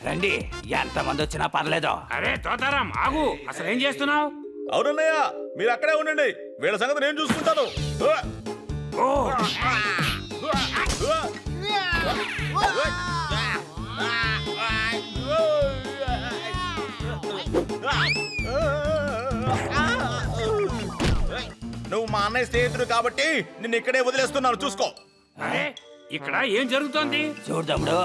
రండి, ఎంతమంది వచ్చినా పర్లేదు. అరే తోతారాం ఆగు, అసలు ఏం చేస్తున్నావు? అవునన్నయ్య, మీరు అక్కడే ఉండండి, వీళ్ళ సంగతి నేను చూసుకుంటాను. నువ్వు మా అన్నయ్య స్నేహితుడు కాబట్టి నిన్ను ఇక్కడే వదిలేస్తున్నాను, చూసుకో. అరే ఇక్కడ ఏం జరుగుతోంది? చూడు తమ్ముడు,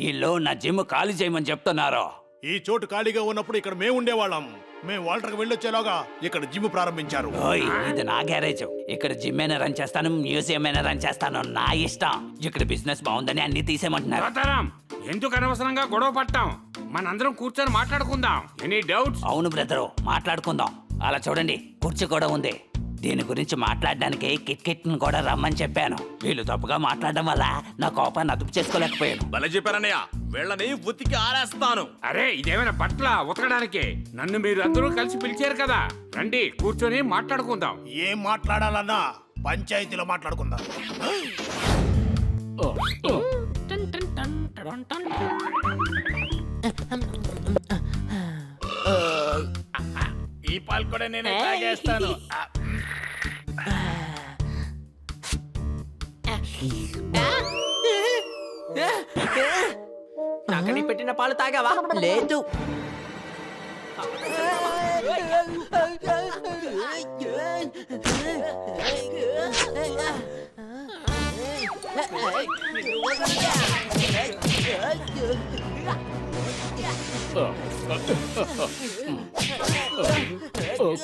వీళ్ళు నా జిమ్ ఖాళీ చేయమని చెప్తున్నారు. ఈ చోటు ఖాళీగా ఉన్నప్పుడు ఇక్కడ మేము ఉండేవాళ్ళం. మేము వాల్టర్కి వెళ్ళొచ్చేలాగా ఇక్కడ జిమ్ ప్రారంభించారు. ఓయ్, ఇది నా గ్యారేజ్. ఇక్కడ జిమ్ అయినా రన్ చేస్తాను, మ్యూజియం అయినా రన్ చేస్తాను, నా ఇష్టం. ఇక్కడ బిజినెస్ బాగుందని అన్ని తీసేయమంటున్నారు. తోతారాం, ఎందుకు అనవసరంగా గొడవ పట్టాం? మనందరం కూర్చొని మాట్లాడుకుందాం. Any doubts? అవును బ్రదరు, మాట్లాడుకుందాం. అలా చూడండి, కుర్చీ కూడా ఉంది. దీని గురించి మాట్లాడడానికి కిట్ ను కూడా రమ్మని చెప్పాను. వీళ్ళు తప్పుగా మాట్లాడడం వల్ల నా కోపాన్ని అదుపు చేసుకోలేకపోయాను. భలే చెప్పారన్నయ్య, వీళ్ళని ఉతికి ఆరేస్తాను. అరే ఇదేమైనా బట్టల ఉతకడానికి? నన్ను మీరు అందరూ కలిసి పిలిచారు కదా, రండి కూర్చొని మాట్లాడుకుందాం. ఏం మాట్లాడాలన్నా పంచాయతీలో మాట్లాడుకుందాం. ఈ పాలు కూడా నేనే తాగేస్తాను. నాకని పెట్టిన పాలు తాగావా? లేదు.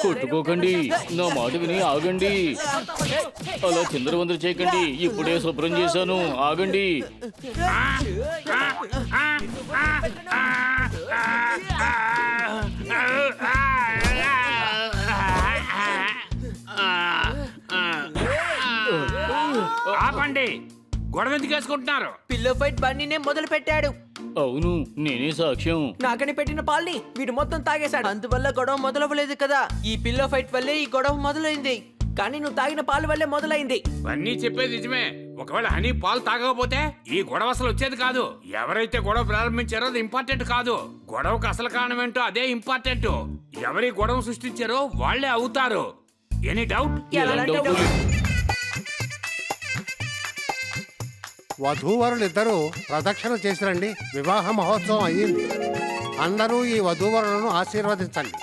కొట్టుకోకండి, నా మాట విని ఆగండి. అలా చిందరవందర చేయకండి, ఇప్పుడే శుభ్రం చేశాను, ఆగండి. ఆపండి, గొడవ ఎందుకు వేసుకుంటున్నారు? పిల్లో ఫైట్ బన్నీనే మొదలు పెట్టాడు. అవును, నేనే సాక్ష్యం. నాకని పెట్టిన పాల్ని వీడు మొత్తం తాగేశాడు. అందువల్ల గొడవ మొదలవ్వలేదు కదా. ఈ పిల్లో ఫైట్ వల్లే ఈ గొడవ మొదలైంది. కానీ నువ్వు తాగిన పాలు వల్లే మొదలైంది. అన్నీ చెప్పేది నిజమే. ఒకవేళ హనీ పాలు తాగకపోతే ఈ గొడవ అసలు వచ్చేది కాదు. ఎవరైతే గొడవ ప్రారంభించారో అది ఇంపార్టెంట్ కాదు. గొడవకు అసలు కారణం ఏంటో అదే ఇంపార్టెంట్. ఎవరి గొడవ సృష్టించారో వాళ్లే అవుతారు. Any doubt? వధూవరులిద్దరూ ప్రదక్షిణ చేసిరండి. వివాహ మహోత్సవం అయ్యింది. అందరూ ఈ వధూవరులను ఆశీర్వదించండి.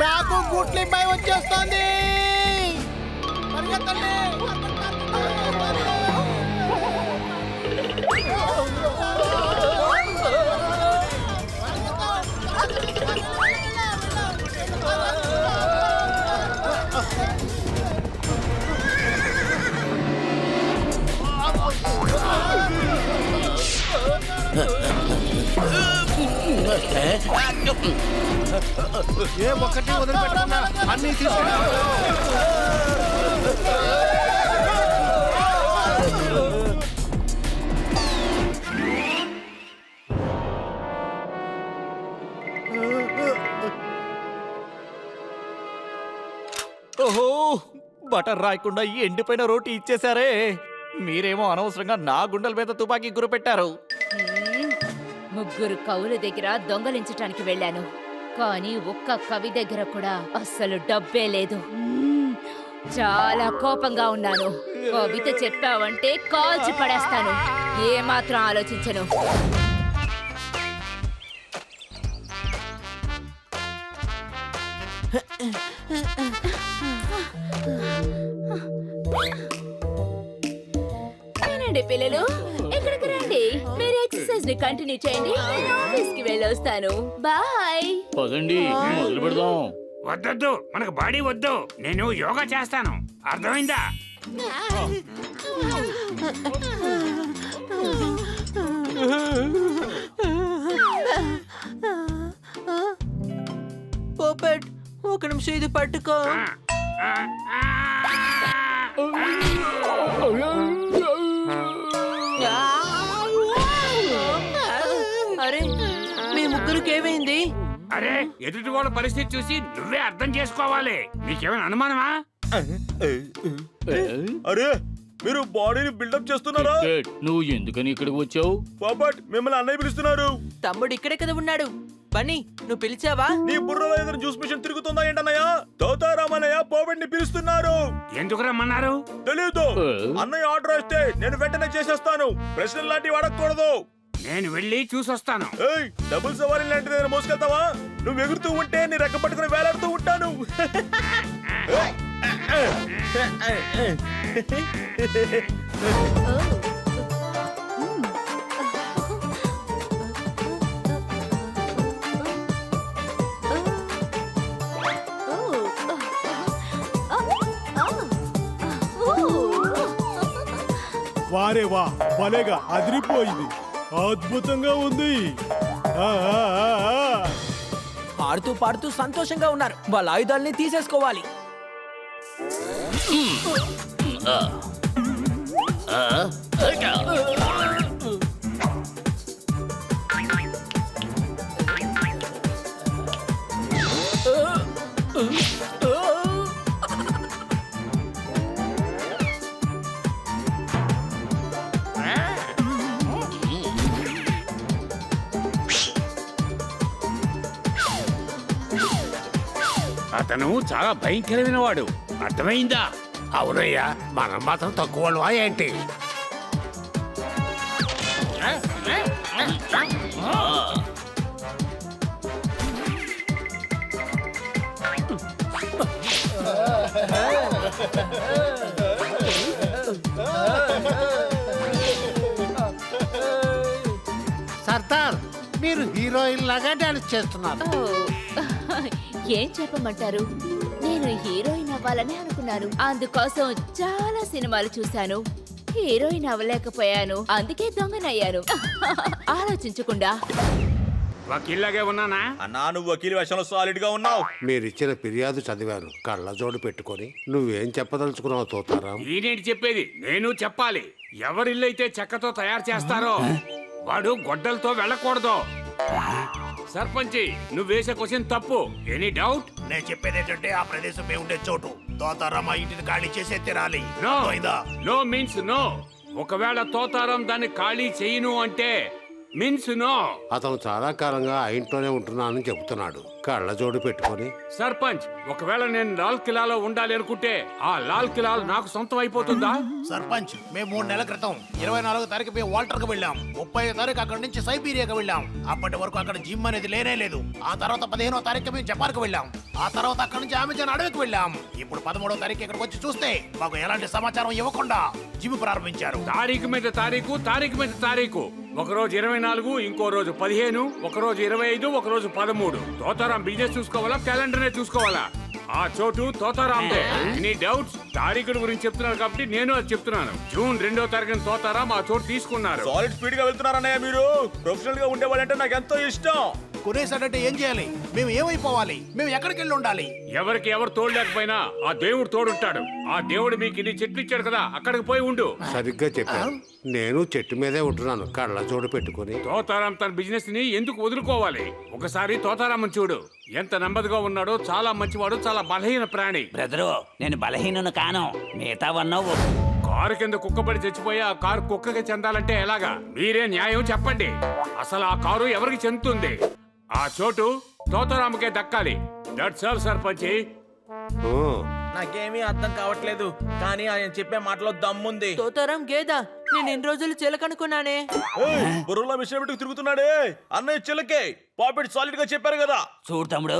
నాకు గుట్లిపై వచ్చేస్తోంది. ఏ ఒక్కటి వదిలిపెట్టకుండా అన్నీ తీసుకురా. ఓహో, బటర్ రాయకుండా ఈ ఎండిపోయిన రోటీ ఇచ్చేశారే. మీరేమో అనవసరంగా నా గుండెల మీద తుపాకీ గురిపెట్టారు. ముగ్గురు కవుల దగ్గర దొంగలించటానికి వెళ్ళాను, కానీ ఒక్క కవి దగ్గర కూడా అస్సలు డబ్బే లేదు. చాలా కోపంగా ఉన్నాను. కవిత చెప్పావంటే కాల్చి పడేస్తాను. ఏమాత్రం ఆలోచించను. పిల్లలు ఎక్కడికి రండి, మీరు ఎక్సర్సైజ్ ని కంటిన్యూ చేయండి. నేను ఆఫీస్ కి వెళ్ళొస్తాను. బాయ్. పదండి, మొదలు పెడదాం. వద్దొద్దు, మనకు బాడీ వద్దు. నేను యోగా చేస్తాను, అర్థమైందా? ఒక్క నిమిషం ఇది పట్టుకో. అరే మీ ముగ్గురికి ఏమైంది? అరే ఎదుటి వాళ్ళ పరిస్థితి చూసి నువ్వే అర్థం చేసుకోవాలి. నీకేమైనా అనుమానమా? అరే మీరు బాడీని బిల్డప్ చేస్తున్నారా? కిట్, నువ్వు ఎందుకని ఇక్కడికి వచ్చావు? పాపట్ మిమ్మల్ని అన్నయ్య పిలుస్తున్నారు. తమ్ముడు ఇక్కడే కదా ఉన్నాడు. బన్నీ నువ్వు పిలిచావా? నీ బుర్రలో ఏదైనా జ్యూస్ మిషన్ తిరుగుతుందా ఏంటన్నయ్య? తోతారామన్నయ్య పోబెట్ ని పిలుస్తున్నారు. ఎందుకు రమ్మన్నారు? తెలీదు. అన్నయ్య ఆర్డర్ వస్తే నేను వెంటనే చేసేస్తాను. ప్రశ్నలు లాంటివి అడగకూడదు. నేను వెళ్ళి చూసొస్తాను. ఏయ్, డబుల్ సవారీ లాంటిది ఏదైనా మోసుకెళ్తావా? నువ్వు ఎగురుతూ ఉంటే నీ రెక్క పట్టుకుని వేలాడుతూ ఉంటాను. వారే వా, భలేగా అదిరిపోయింది. అద్భుతంగా ఉంది. ఆ, ఆ, ఆ, ఆ. ఆడుతూ పాడుతూ సంతోషంగా ఉన్నారు. వాళ్ళ ఆయుధాలని తీసేసుకోవాలి. అతను చాలా భయంకరమైన వాడు. అర్థమైందా? అవునయ్యా, మనం మాత్రం తక్కువ ఏంటి? సర్దార్, మీరు హీరోయిన్ లాగా డాన్స్ చేస్తున్నారు. ఏం చెప్పమంటారు? నేను హీరోయిన్ అవ్వాలని అనుకున్నాను. అందుకోసం చాలా సినిమాలు చూశాను. హీరోయిన్ అవ్వలేకపోయాను. అందుకే దొంగనయ్యాను. ఆలోచించకుండా. వకీల్లాగే ఉన్నానా? అన్నా నువ్వు వకీల్ వేషంలో సాలిడ్ గా ఉన్నావు. మీరిచ్చిన ఫిర్యాదు చదివాను. కళ్ళజోడు పెట్టుకొని నువ్వేం చెప్పదలుచుకున్నావు తోతారాం? ఈనేంటి చెప్పేది? నేను చెప్పాలి. ఎవరిల్లైతే చెక్కతో తయారు చేస్తారో వాడు గొడ్డలతో వెళ్ళకూడదు. సర్పంచి, నువ్వు వేసే క్వశ్చన్ తప్పు. Any doubt? నేను చెప్పేది ఏంటంటే ఆ ప్రదేశం మేము ఉండే చోటు. తోతారాం ఆ ఇంటిని ఖాళీ చేసే తీరాలి. నో అర్థమైందా? No means no. ఒకవేళ తోతారం దాన్ని ఖాళీ చేయను అంటే మీన్స్ నో. అతను చాలా కాలంగా ఆ ఇంట్లోనే ఉంటున్నానని చెబుతున్నాడు. కళ్ళజోడు పెట్టుకొని. సర్పంచ్, ఒకవేళ నేను లాల్ కిలాలో ఉండాలి అనుకుంటే ఆ లాల్ కిలా నాకు సొంతం అయిపోతుందా? సర్పంచ్, మేము 3 నెలల క్రితం 24వ తారీఖు మేము వాల్టర్ కు వెళ్ళాం. 30వ తారీఖు అక్కడి నుంచి సైబీరియాకి వెళ్ళాం. అప్పటి వరకు అక్కడ జిమ్ అనేది లేనే లేదు. ఆ తర్వాత 15వ తారీఖు మేము జపాన్ కు వెళ్ళాం. ఆ తర్వాత అక్కడి నుంచి అమెజాన్ అడవికి వెళ్ళాం. ఇప్పుడు 13వ తారీఖు ఇక్కడికి వచ్చి చూస్తే మాకు ఎలాంటి సమాచారం ఇవ్వకుండా జిమ్ ప్రారంభించారు. తారీఖు మీద తారీఖు, తారీఖు మీద తారీఖు. ఒక రోజు 24, ఇంకో రోజు 15, ఒక రోజు 25, ఒక రోజు 13. తోతారాం బిజినెస్ చూసుకోవాలా, క్యాలెండర్ చూసుకోవాలా? ఆ చోటు తోతారాందే. Any doubts? తారీఖుల గురించి చెప్తున్నారు కాబట్టి నేను అది చెప్తున్నాను. జూన్ 2వ తారీఖున తోతారాం ఆ చోటు తీసుకున్నారు. సాలిడ్ స్పీడ్ గా వెళ్తున్నారన్నయ్య మీరు. ప్రొఫెషనల్ గా ఉండేవాళ్ళంటే నాకు ఎంతో ఇష్టం. కొనేసాడంటే ఏం చేయాలి? మేము ఏమైపోవాలి? మేము ఎక్కడికి వెళ్ళి ఉండాలి? ఎవరికి ఎవరు తోడు లేకపోయినా ఆ దేవుడు తోడుంటాడు. ఆ దేవుడు మీకు ఇన్ని చెట్లు ఇచ్చాడు కదా, అక్కడికి పోయి ఉండు. సరిగ్గా చెప్పాను. నేను చెట్టు మీదే ఉంటున్నాను కళ్ళజోడు పెట్టుకొని. తోతారాం తన బిజినెస్ ని ఎందుకు వదులుకోవాలి? ఒకసారి తోతారామం చూడు, ఎంత నెమ్మదిగా ఉన్నాడో. చాలా మంచివాడు, చాలా బలహీన ప్రాణి. బ్రదరు, నేను బలహీనను కాను. మిగతా వన్నావు. కారు కింద కుక్కబడి చచ్చిపోయి ఆ కారు కుక్కకి చెందాలంటే ఎలాగా? మీరే న్యాయం చెప్పండి. అసలు ఆ కారు ఎవరికి చెందుతుంది? ఆ చోటు తోతారాముకే దక్కాలి. దట్స్ ఆల్ సర్పంచి. ఓ, నాకేమీ అర్థం కావట్లేదు, కానీ ఆయన చెప్పే మాటలో దమ్ముంది. తోతారాం గేదా, నేను ఎన్ని రోజులు చిలకనుకున్నానే. ఏయ్, బుర్రలో మిషన్ పెట్టుకు తిరుగుతున్నాడే అన్నయ్య చిల్లకే. పాపెట్ సాలిడ్ గా చెప్పారు కదా. చూడు తమ్ముడు,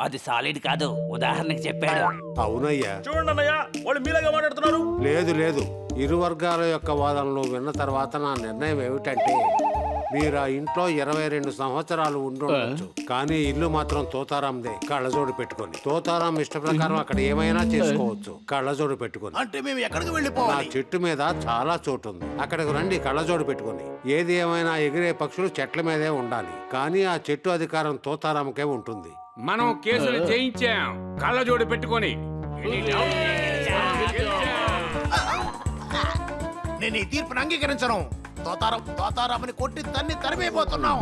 అది సాలిడ్ కాదు, ఉదాహరణకి చెప్పాడు. అవునయ్యా. చూడండి అన్నయ్య, వాళ్ళు మీలాగా మాట్లాడుతున్నారు. లేదు లేదు, ఇరు వర్గాల యొక్క వాదనలు విన్న తర్వాత నా నిర్ణయం ఏమిటంటే, మీరు ఆ ఇంట్లో 22 సంవత్సరాలు ఉండుండొచ్చు, కానీ ఇల్లు మాత్రం తోతారాందే. కళ్ళజోడు పెట్టుకొని తోతారాం ఇష్ట ప్రకారం అక్కడ ఏమైనా చేసుకోవచ్చు కళ్ళజోడు పెట్టుకొని. అంటే మేము ఎక్కడికి నా వెళ్ళిపోవాలి? చెట్టు మీద చాలా చోటు ఉంది, అక్కడికి రండి కళ్ళజోడు పెట్టుకొని. ఏది ఏమైనా ఎగిరే పక్షులు చెట్ల మీదే ఉండాలి, కానీ ఆ చెట్టు అధికారం తోతారాంకే ఉంటుంది. మనం కేసులు జయించాం కళ్ళజోడు పెట్టుకొని. నేను ఈ తీర్పును అంగీకరించను. తోతారామని కొట్టి తన్ని తరిమైపోతున్నాం.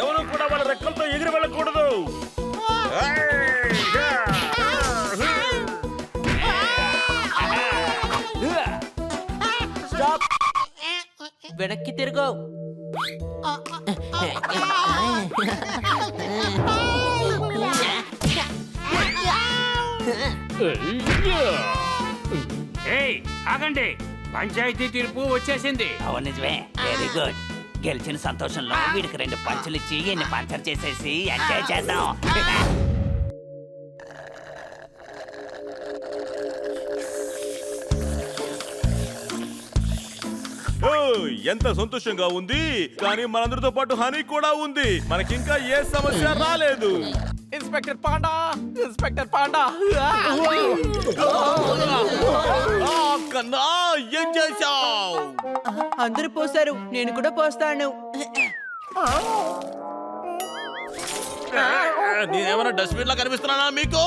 ఎవరు కూడా వాళ్ళ రెక్కలతో ఎగిరి వెళ్ళకూడదు. స్టాప్. వెనక్కి తిరుగు. ఏయ్ ఆగండి, పంచాయతీ తీర్పు వచ్చేసింది. అవును నిజమే, వెరీ గుడ్. గెలిచిన సంతోషంలో వీడికి 2 పంచులు ఇచ్చి ఎన్ని పంచర్ చేసేసి ఎంజాయ్ చేద్దాం. ఓ, ఎంత సంతోషంగా ఉంది. కానీ మనందరితో పాటు హనీ కూడా ఉంది. మనకింకా ఏ సమస్య రాలేదు. Inspector panda, inspector panda. కన్నా ఏం చేశావు? అందరూ పోసారు, నేను కూడా పోస్తాను. నేనేమైనా డస్ట్బిన్ లా కనిపిస్తున్నానా మీకు?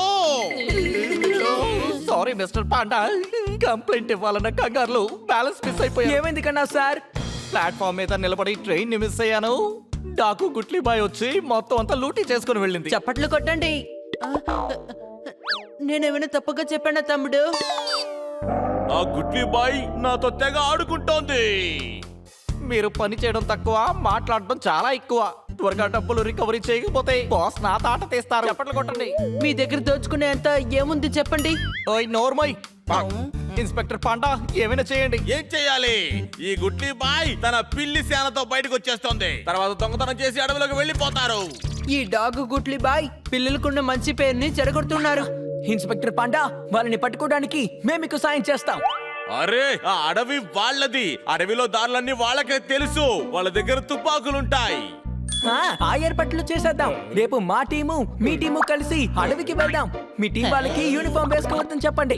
సారీ మిస్టర్ పాండా, కంప్లైంట్ ఇవ్వాలన్న కంగారులో బ్యాలెన్స్ మిస్ అయిపోయా. ఏమైంది కన్నా సార్? ప్లాట్ఫామ్ మీద నిలబడి ట్రైన్ ని మిస్ అయ్యాను. డాకు గుట్లీ బాయ్ వచ్చి మొత్తం అంతా లూటీ చేసుకుని వెళ్ళింది. చప్పట్లు కొట్టండి. నేనేమైనా తప్పుగా చెప్పానా తమ్ముడు? ఆ గుడ్లీ బాయ్ నాతో తెగ ఆడుకుంటోంది. మీరు పని చేయడం తక్కువ, మాట్లాడడం చాలా ఎక్కువ. త్వరగా డబ్బులు రికవరీ చేయకపోతే బాస్ నా తాట తీస్తారు. చప్పట్లు కొట్టండి. మీ దగ్గర దోచుకునే అంత ఏముంది చెప్పండి. ఓయ్ నోర్మోయ్. ఇన్స్పెక్టర్ పాండా, ఏమైనా చేయండి. ఏం చెయ్యాలి? ఈ గుడ్లీ బాయ్ తన పిల్లి సేనతో బయటకు వచ్చేస్తోంది. తర్వాత దొంగతనం చేసి అడవిలోకి వెళ్ళిపోతారు. ఈ డాగ్ గుట్లీ బాయ్ పిల్లలకున్న మంచి పేరుని చెడగొడుతున్నారు. ఇన్స్పెక్టర్ పాండా, వాళ్ళని పట్టుకోవడానికి మేము మీకు సాయం చేస్తాం. అరే, ఆ అడవి వాళ్ళది. అడవిలో దారులన్నీ వాళ్ళకే తెలుసు. వాళ్ళ దగ్గర తుపాకులుంటాయి. ఆ ఏర్పాట్లు చేసేద్దాం. రేపు మా టీము మీ టీము కలిసి అడవికి వెళ్దాం. మీ టీం వాళ్ళకి యూనిఫామ్ వేసుకోవద్దని చెప్పండి.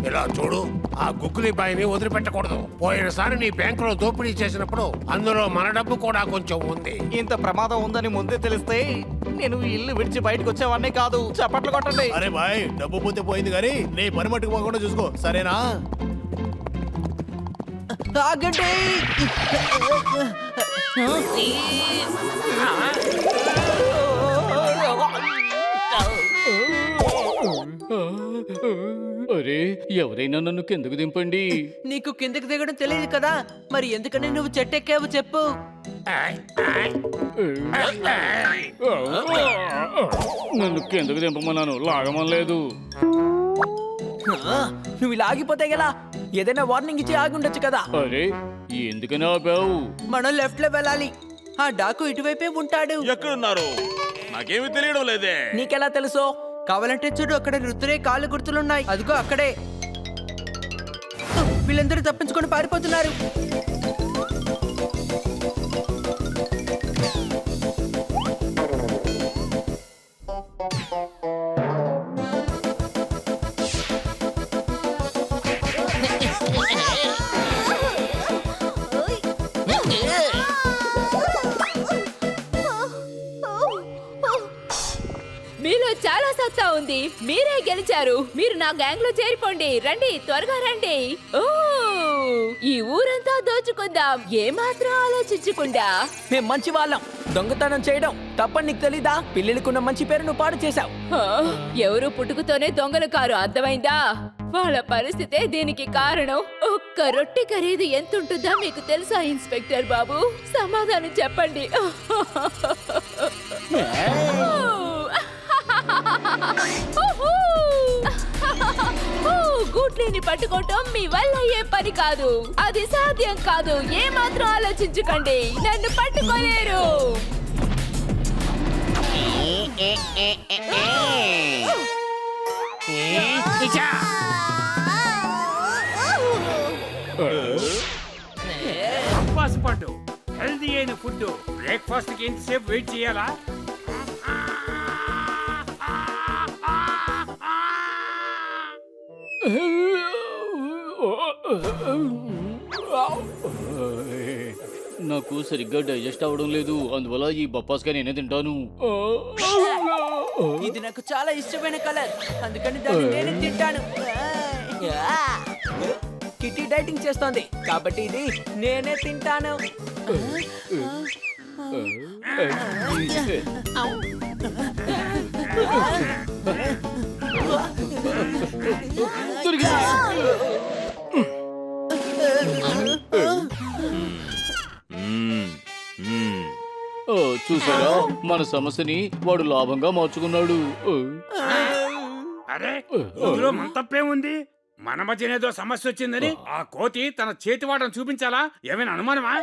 ఇలా చూడు, ఆ గుగ్గులి బాయిని వదిలిపెట్టకూడదు. పోయినసారి నీ బ్యాంకులో దోపిడీ చేసినప్పుడు అందులో మన డబ్బు కూడా కొంచెం ఉంది. ఇంత ప్రమాదం ఉందని ముందే తెలిస్తే నేను ఇల్లు విడిచి బయటకు వచ్చేవాడినే కాదు. చప్పట్లు కొట్టండి. అరే బాయ్, డబ్బు పోతే పోయింది కానీ నీ పని మట్టుకు పోకుండా చూసుకో, సరేనా? ఆగండి. అరే, ఎవరైనా నన్ను కిందకు దింపండి. నీకు కిందకి దిగడం తెలియదు కదా, మరి ఎందుకని నువ్వు చెట్టెక్కావు చెప్పు. నన్ను కిందకు దింపమన్నాను, లాగమనలేదు. నువ్వు ఇలా ఆగిపోతే ఎలా? ఏదైనా వార్నింగ్ ఇచ్చి ఆగి ఉండొచ్చు కదా. అరే, ఎందుకని ఆపావు? మనం లెఫ్ట్ లో వెళ్ళాలి. ఆ డాకు ఇటువైపే ఉంటాడు. ఎక్కడున్నారు? నాకేమీ తెలియడం లేదే. నీకెలా తెలుసో? కావాలంటే చూడు, అక్కడ రుతురే కాళ్ళు గుర్తులున్నాయి. అదిగో అక్కడే. వీళ్ళందరూ తప్పించుకొని పారిపోతున్నారు. మీలో చాలా సత్తా ఉంది. మీరే గెలిచారు. మీరు నా గ్యాంగ్ లో చేరిపోండి. రండి, త్వరగా రండి. ఓ, ఈ ఊరంతా దోచుకుందాం, ఏమాత్రం ఆలోచించకుండా. మేం మంచి వాళ్ళం. దొంగతనం చేయడం తప్పని నీకు తెలీదా? పిల్లలకున్న మంచి పేరు నువ్వు పాడు చేశావు. హా, ఎవరు పుట్టుకతోనే దొంగలు కారు, అర్థమైందా? వాళ్ళ పరిస్థితే దీనికి కారణం. ఒక్క రొట్టె ఖరీదు ఎంత ఉంటుందా మీకు తెలుసా ఇన్స్పెక్టర్ బాబు? సమాధానం చెప్పండి. గుడ్లీని పట్టుకోవటం మీ వల్ల అయ్యే పని కాదు. అది సాధ్యం కాదు. ఏమాత్రం ఆలోచించకండి, నన్ను పట్టుకోలేరు. అప్పాసు పండు, హెల్దీ అయిన ఫుడ్. బ్రేక్ఫాస్ట్ కి ఎంతసేపు వెయిట్ చేయాలా? నాకు సరిగ్గా డైజెస్ట్ అవ్వడం లేదు, అందువల్ల ఈ బొప్పాస్కాయ నేనే తింటాను. ఇది నాకు చాలా ఇష్టమైన కలర్, అందుకని దాన్ని నేనే తింటాను. కిట్టి డైటింగ్ చేస్తోంది కాబట్టి ఇది నేనే తింటాను. చూసారా, మన సమస్యని వాడు లాభంగా మార్చుకున్నాడు. అరే ఇందులో మన తప్పేముంది? మన మధ్యనేదో సమస్య వచ్చిందని ఆ కోతి తన చేతి వాటం చూపించాలా? ఏమైనా అనుమానమా?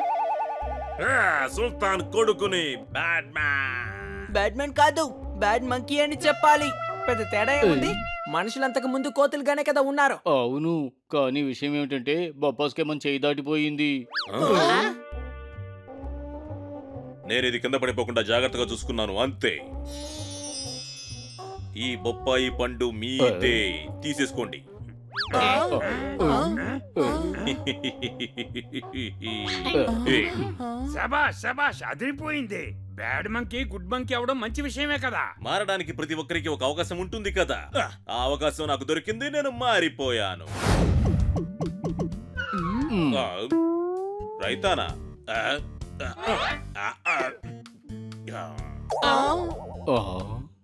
సుల్తాన్ కొడుకుని బ్యాడ్ మ్యాన్. బ్యాడ్మెన్ కాదు, బ్యాడ్ మంకీ అని చెప్పాలి. పెద్ద తేడా ఏముంది? మనుషులంతకు ముందు కోతులుగానే కదా ఉన్నారు. అవును, కానీ విషయం ఏమిటంటే బొప్పాస్కాయ మన చేయి దాటిపోయింది. నేను ఇది కింద పడిపోకుండా జాగ్రత్తగా చూసుకున్నాను అంతే. ఈ బొప్పాయి పండు మీదే, తీసేసుకోండి. శబాష్ శబాష్, అదిరిపోయింది. బ్యాడ్ మంకీ గుడ్ మంకీ అవడం మంచి విషయమే కదా. మారడానికి ప్రతి ఒక్కరికి ఒక అవకాశం ఉంటుంది కదా. ఆ అవకాశం నాకు దొరికింది, నేను మారిపోయాను. రైతానా?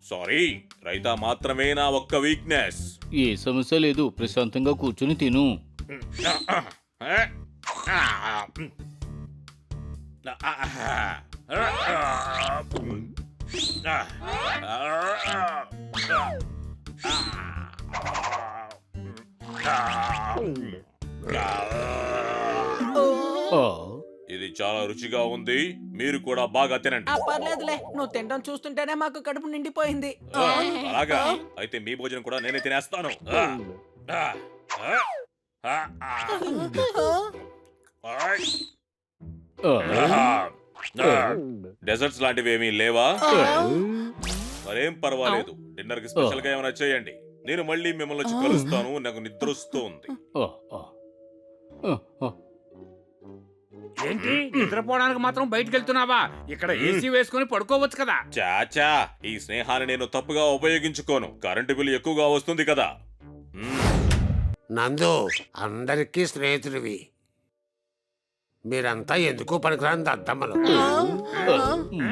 సారీ, రైతా మాత్రమే నా ఒక్క వీక్నెస్. ఏ సమస్య లేదు, ప్రశాంతంగా కూర్చుని తిను. ఇది చాలా రుచిగా ఉంది, మీరు కూడా బాగా తినండి. పర్లేదులే, నువ్వు తినడం చూస్తుంటేనే మాకు కడుపు నిండిపోయింది. అలాగా అయితే మీ భోజనం కూడా నేనే తినేస్తాను. డెజర్ట్స్ లాంటివి ఏమీ లేవా? మరేం పర్వాలేదు, డిన్నర్ కి స్పెషల్ గా ఏమైనా చేయండి. నేను మళ్ళీ మిమ్మల్ని వచ్చి కలుస్తాను, నాకు నిద్ర వస్తుంది. ఏంటి, నిద్రపోవడానికి మాత్రం బయటకు వెళ్తున్నావా? ఇక్కడ ఏసీ వేసుకుని పడుకోవచ్చు కదా. చాచా, ఈ స్నేహాన్ని నేను తప్పుగా ఉపయోగించుకోను. కరెంటు బిల్లు ఎక్కువగా వస్తుంది కదా. నందు, అందరికీ స్నేహితుడివి. మీరంతా ఎందుకు పనికిరాని దద్దమ్మలు.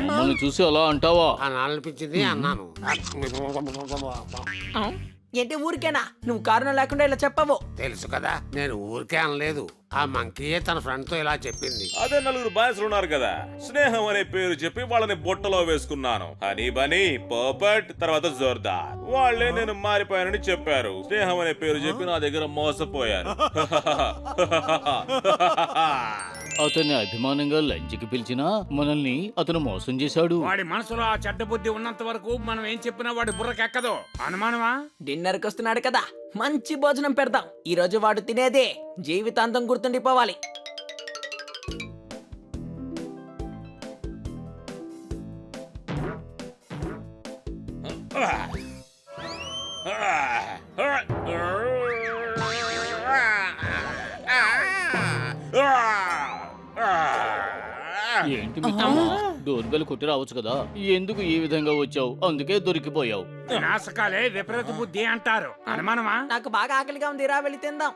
మమ్మల్ని చూసి అలా అంటావా? అనాలనిపించింది అన్నాను. ఏంటి ఊరికేనా? నువ్వు కారణం లేకుండా ఇలా చెప్పవు. తెలుసు కదా, నేను ఊరికే అనలేదు. ఆ మంకీయే తన ఫ్రెండ్ తో ఇలా చెప్పింది. అదే నలుగురు బాయ్స్ ఉన్నారు కదా, స్నేహం అనే పేరు చెప్పి వాళ్ళని బొట్టలో వేసుకున్నాను. హనీ బనీ, పర్ఫెక్ట్, తర్వాత జోర్దార్. వాళ్ళే నేను మారిపోయానని చెప్పారు. స్నేహం అనే పేరు చెప్పి నా దగ్గర మోసపోయారు. అతన్ని అభిమానంగా లంచ్కి పిలిచినా మనల్ని అతను మోసం చేశాడు. వాడి మనసులో ఆ చెడ్డ బుద్ధి ఉన్నంత వరకు మనం ఏం చెప్పినా వాడి బుర్రకెక్కదు. అనుమానమా? డిన్నర్కి వస్తున్నాడు కదా, మంచి భోజనం పెడదాం. ఈ రోజు వాడు తినేదే జీవితాంతం గుర్తుండిపోవాలి. ఏంటి మిత్రమా, డోర్ బెల్ కొట్టి రావచ్చు కదా, ఎందుకు ఈ విధంగా వచ్చావు? అందుకే దొరికిపోయావు. నాశకాలే విపరీత బుద్ధి అంటారు. అనుమానమా? నాకు బాగా ఆకలిగా ఉంది, రా వెళ్ళి తిందాం.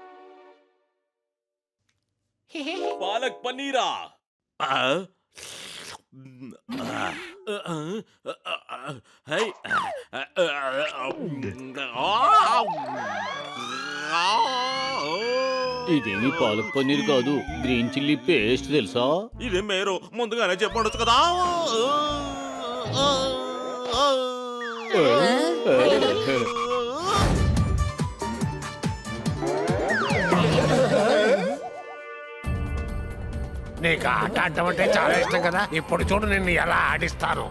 పాలక్ పన్నీరా? ఇదేమి పాలక్ పన్నీర్ కాదు, గ్రీన్ చిల్లీ పేస్ట్ తెలుసా? ఇది మీరు ముందుగానే చెప్పండొచ్చు కదా. నీకు ఆట ఆడటం అంటే చాలా ఇష్టం కదా, ఇప్పుడు చూడు నిన్ను ఎలా ఆడిస్తాను.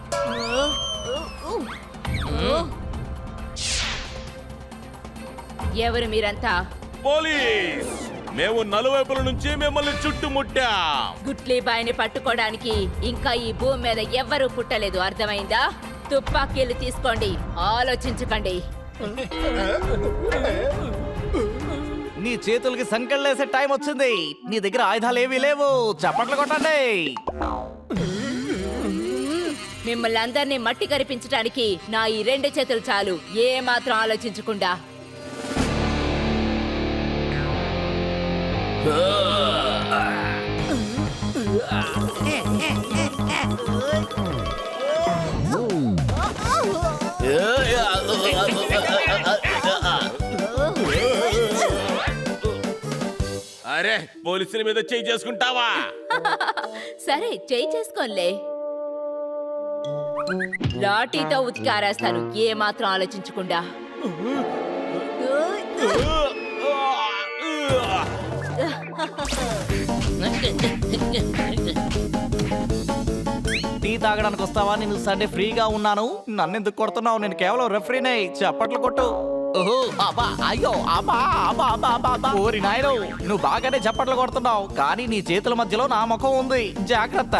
ఎవరు మీరంతా? పోలీస్, మేము నలువైపుల నుంచి మిమ్మల్ని చుట్టుముట్టాం. గుట్లీ బాయిని పట్టుకోవడానికి ఇంకా ఈ భూమి మీద ఎవ్వరూ పుట్టలేదు, అర్థమైందా? తుపాకీలు తీసుకోండి, ఆలోచించకండి. నీ చేతులకి సంకెళ్ళేసే టైం వచ్చింది. నీ దగ్గర ఆయుధాలు ఏమీ లేవు. చప్పట్లు కొట్టండి. మిమ్మల్ని అందరినీ మట్టి కరిపించడానికి నా ఈ 2 చేతులు చాలు, ఏ మాత్రం ఆలోచించకుండా. అరే పోలీసుల మీద చేయి చేసుకుంటావా? సరే, చేయి చేసుకోలే. లాఠీతో ఉతికి ఆరేస్తాను, ఏ మాత్రం ఆలోచించకుండా. టీ తాగడానికి వస్తావా? నేను సండే ఫ్రీగా ఉన్నాను. నన్ను ఎందుకు కొడుతున్నావు? నేను కేవలం రెఫరీనే. చప్పట్లు కొట్టు. ఓహో అబ్బా, అయ్యో అబ్బా అబ్బా అబ్బా అబ్బా అబ్బా. ఓరి నాయనో, నువ్వు బాగానే చప్పట్లు కొడుతున్నావు, కానీ నీ చేతుల మధ్యలో నా ముఖం ఉంది. జాగ్రత్త.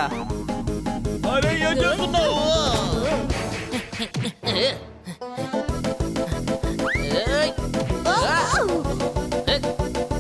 అరే ఏం చేస్తున్నావు?